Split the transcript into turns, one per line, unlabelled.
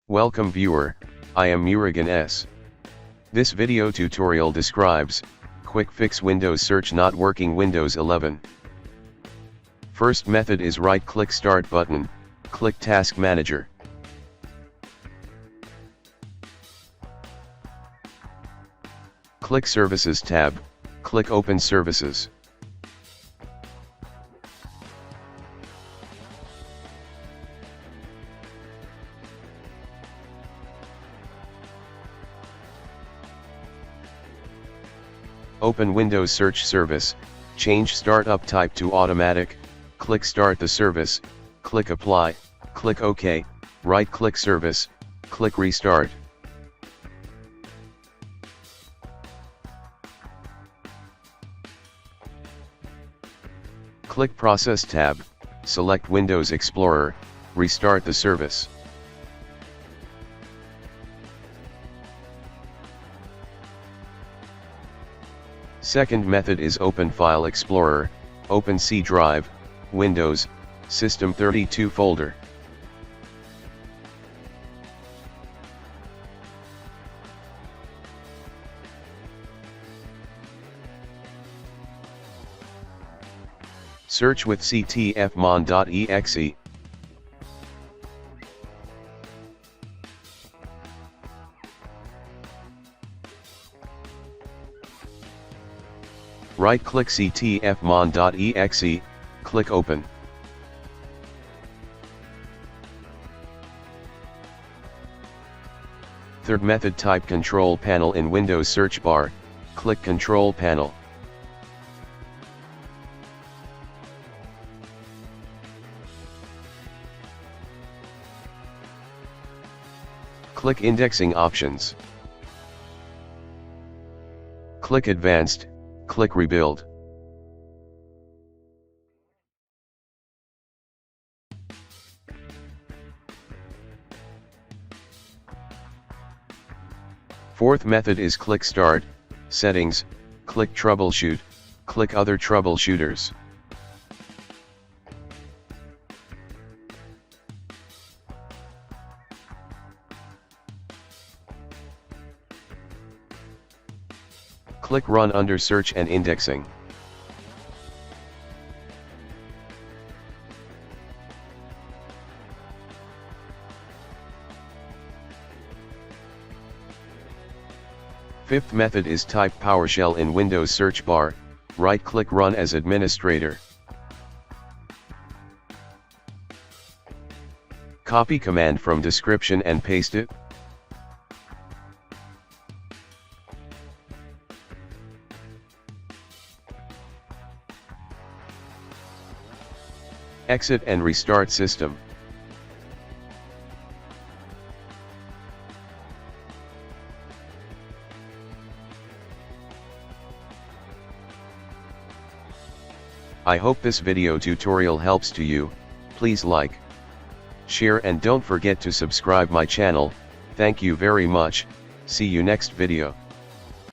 Welcome viewer, I am Murugan S. This video tutorial describes, quick fix Windows search not working Windows 11. First method is right-click Start button, click Task Manager. Click Services tab, click Open Services. Open Windows Search Service, change Startup type to Automatic, click Start the service, click Apply, click OK, right-click Service, click Restart. Click Process tab, select Windows Explorer, restart the service. Second method is Open File Explorer, open C Drive, Windows, System32 folder. Search with Ctfmon.exe. Right-click Ctfmon.exe, click Open. Third method, type Control Panel in Windows search bar, click Control Panel. Click Indexing Options. Click Advanced, click Rebuild. Fourth method is click Start, Settings, click Troubleshoot, click Other Troubleshooters. Click Run under Search and Indexing. Fifth method is type PowerShell in Windows search bar, right-click Run as Administrator. Copy command from description and paste it. Exit and restart system. I hope this video tutorial helps to you. Please like, share and don't forget to subscribe my channel. Thank you very much. See you next video.